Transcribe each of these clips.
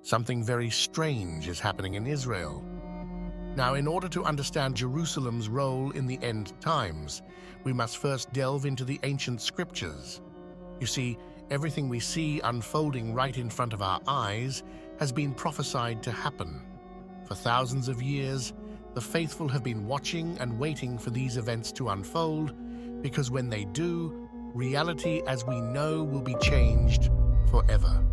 Something very strange is happening in Israel. Now, in order to understand Jerusalem's role in the end times, we must first delve into the ancient scriptures. You see, everything we see unfolding right in front of our eyes has been prophesied to happen. For thousands of years, the faithful have been watching and waiting for these events to unfold, because when they do, reality as we know will be changed forever.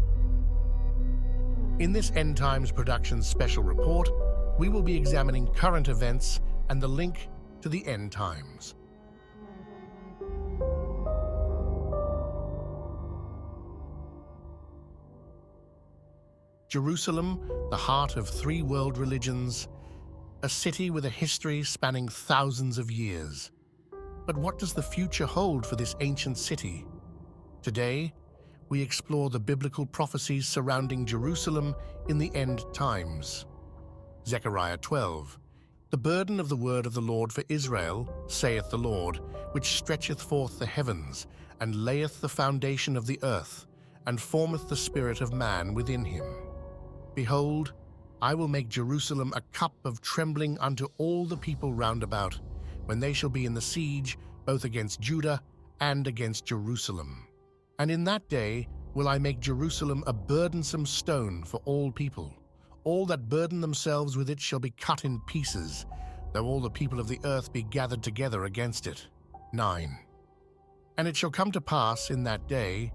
In this End Times Productions special report, we will be examining current events and the link to the end times. Jerusalem, the heart of three world religions, a city with a history spanning thousands of years. But what does the future hold for this ancient city? Today, we explore the biblical prophecies surrounding Jerusalem in the end times. Zechariah 12. The burden of the word of the Lord for Israel, saith the Lord, which stretcheth forth the heavens, and layeth the foundation of the earth, and formeth the spirit of man within him. Behold, I will make Jerusalem a cup of trembling unto all the people round about, when they shall be in the siege, both against Judah and against Jerusalem. And in that day will I make Jerusalem a burdensome stone for all people. All that burden themselves with it shall be cut in pieces, though all the people of the earth be gathered together against it. 9. And it shall come to pass in that day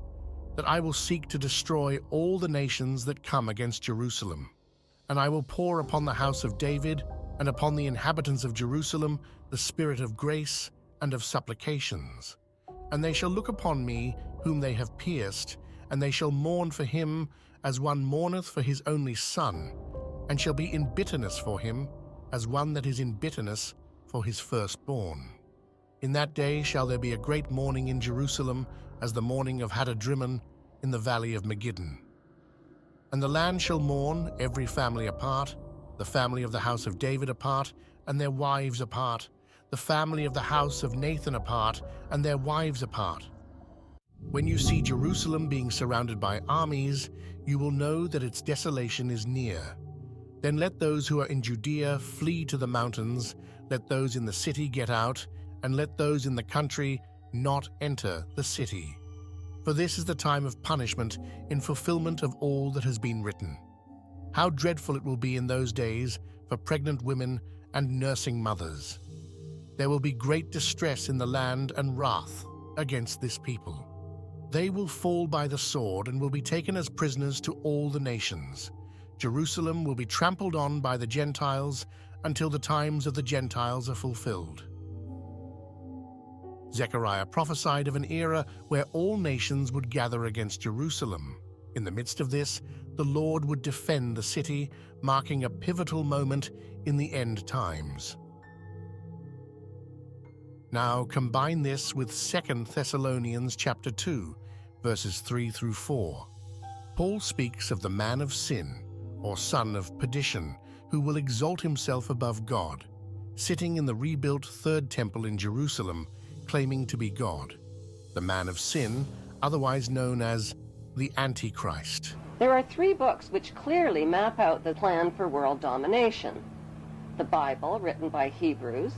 that I will seek to destroy all the nations that come against Jerusalem. And I will pour upon the house of David and upon the inhabitants of Jerusalem the spirit of grace and of supplications. And they shall look upon me whom they have pierced, and they shall mourn for him as one mourneth for his only son, and shall be in bitterness for him as one that is in bitterness for his firstborn. In that day shall there be a great mourning in Jerusalem, as the mourning of Hadadrimmon in the valley of Megiddon. And the land shall mourn, every family apart, the family of the house of David apart, and their wives apart, the family of the house of Nathan apart, and their wives apart. When you see Jerusalem being surrounded by armies, you will know that its desolation is near. Then let those who are in Judea flee to the mountains, let those in the city get out, and let those in the country not enter the city. For this is the time of punishment in fulfillment of all that has been written. How dreadful it will be in those days for pregnant women and nursing mothers. There will be great distress in the land and wrath against this people. They will fall by the sword and will be taken as prisoners to all the nations. Jerusalem will be trampled on by the Gentiles until the times of the Gentiles are fulfilled. Zechariah prophesied of an era where all nations would gather against Jerusalem. In the midst of this, the Lord would defend the city, marking a pivotal moment in the end times. Now combine this with 2 Thessalonians chapter 2, verses 3 through 4. Paul speaks of the man of sin, or son of perdition, who will exalt himself above God, sitting in the rebuilt third temple in Jerusalem, claiming to be God. The man of sin, otherwise known as the Antichrist. There are three books which clearly map out the plan for world domination. The Bible, written by Hebrews,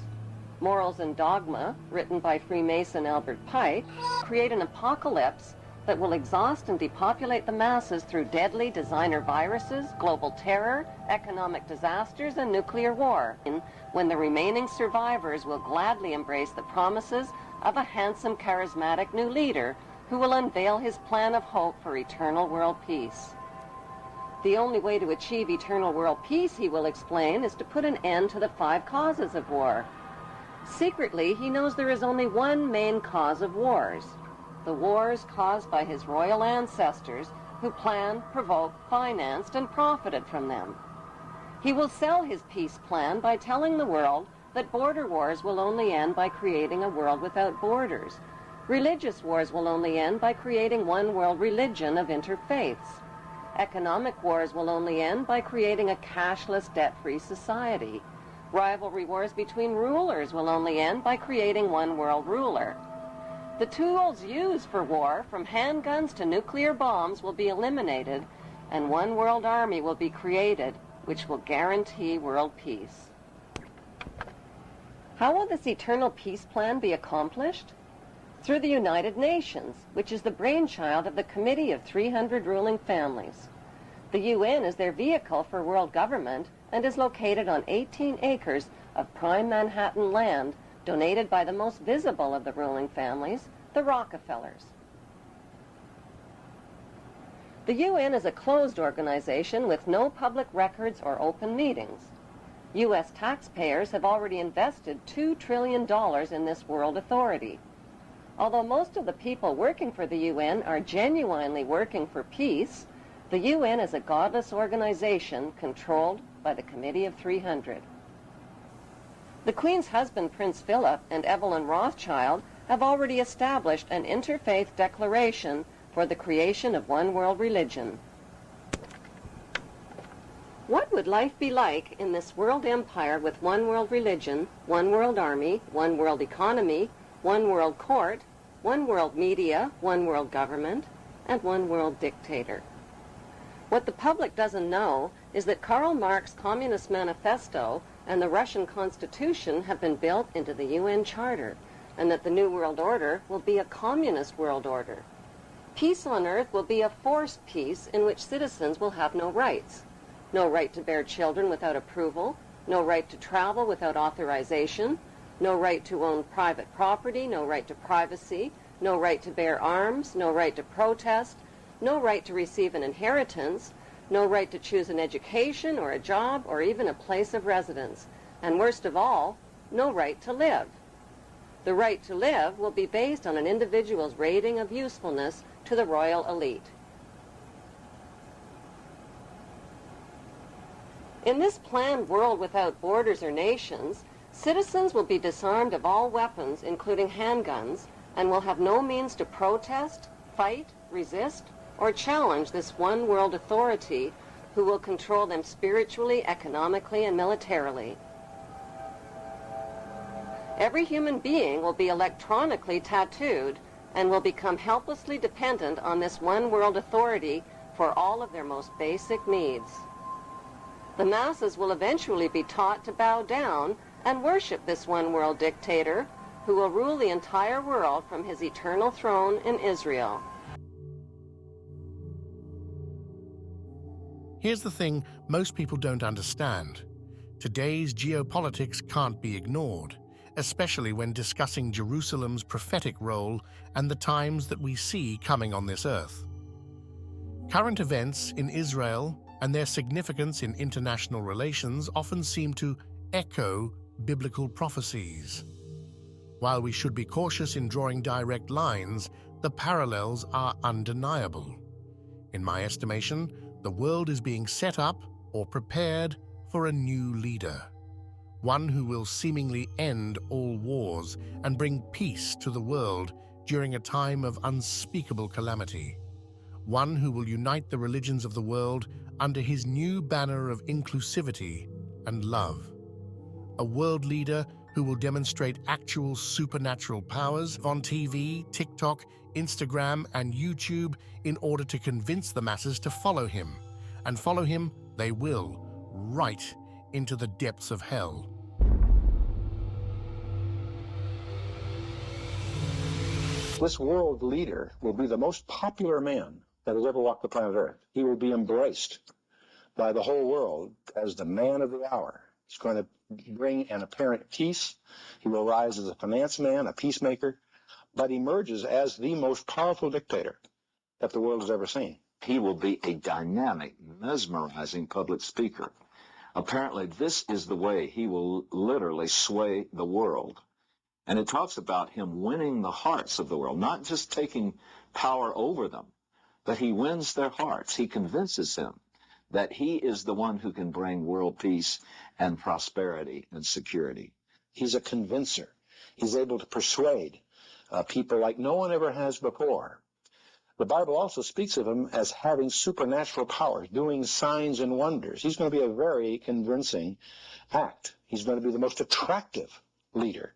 Morals and Dogma, written by Freemason Albert Pike, create an apocalypse that will exhaust and depopulate the masses through deadly designer viruses, global terror, economic disasters, and nuclear war, when the remaining survivors will gladly embrace the promises of a handsome, charismatic new leader who will unveil his plan of hope for eternal world peace. The only way to achieve eternal world peace, he will explain, is to put an end to the 5 causes of war. Secretly, he knows there is only one main cause of wars: the wars caused by his royal ancestors who planned, provoked, financed, and profited from them. He will sell his peace plan by telling the world that border wars will only end by creating a world without borders. Religious wars will only end by creating one world religion of interfaiths. Economic wars will only end by creating a cashless, debt-free society. Rivalry wars between rulers will only end by creating one world ruler. The tools used for war, from handguns to nuclear bombs, will be eliminated, and one world army will be created, which will guarantee world peace. How will this eternal peace plan be accomplished? Through the United Nations, which is the brainchild of the Committee of 300 Ruling Families. The UN is their vehicle for world government and is located on 18 acres of prime Manhattan land donated by the most visible of the ruling families, the Rockefellers. The UN is a closed organization with no public records or open meetings. U.S. taxpayers have already invested $2 trillion in this world authority. Although most of the people working for the UN are genuinely working for peace, the UN is a godless organization controlled by the Committee of 300. The Queen's husband, Prince Philip, and Evelyn Rothschild have already established an interfaith declaration for the creation of one world religion. What would life be like in this world empire with one world religion, one world army, one world economy, one world court, one world media, one world government, and one world dictator? What the public doesn't know is that Karl Marx's Communist Manifesto and the Russian Constitution have been built into the UN Charter, and that the New World Order will be a communist world order. Peace on earth will be a forced peace in which citizens will have no rights. No right to bear children without approval, no right to travel without authorization, no right to own private property, no right to privacy, no right to bear arms, no right to protest, no right to receive an inheritance, no right to choose an education or a job or even a place of residence, and worst of all, no right to live. The right to live will be based on an individual's rating of usefulness to the royal elite. In this planned world without borders or nations, citizens will be disarmed of all weapons, including handguns, and will have no means to protest, fight, resist, or challenge this one world authority who will control them spiritually, economically, and militarily. Every human being will be electronically tattooed and will become helplessly dependent on this one world authority for all of their most basic needs. The masses will eventually be taught to bow down and worship this one world dictator who will rule the entire world from his eternal throne in Israel. Here's the thing most people don't understand. Today's geopolitics can't be ignored, especially when discussing Jerusalem's prophetic role and the times that we see coming on this earth. Current events in Israel and their significance in international relations often seem to echo biblical prophecies. While we should be cautious in drawing direct lines, the parallels are undeniable. In my estimation, the world is being set up or prepared for a new leader, one who will seemingly end all wars and bring peace to the world during a time of unspeakable calamity, one who will unite the religions of the world under his new banner of inclusivity and love, a world leader who will demonstrate actual supernatural powers on TV, TikTok, Instagram, and YouTube in order to convince the masses to follow him, and follow him they will, right into the depths of hell. This world leader will be the most popular man that has ever walked the planet Earth. He will be embraced by the whole world as the man of the hour. He's going to bring an apparent peace. He will rise as a finance man, a peacemaker, but emerges as the most powerful dictator that the world has ever seen. He will be a dynamic, mesmerizing public speaker. Apparently, this is the way he will literally sway the world. And it talks about him winning the hearts of the world, not just taking power over them, but he wins their hearts. He convinces them that he is the one who can bring world peace and prosperity and security. He's a convincer. He's able to persuade people like no one ever has before. The Bible also speaks of him as having supernatural powers, doing signs and wonders. He's going to be a very convincing act. He's going to be the most attractive leader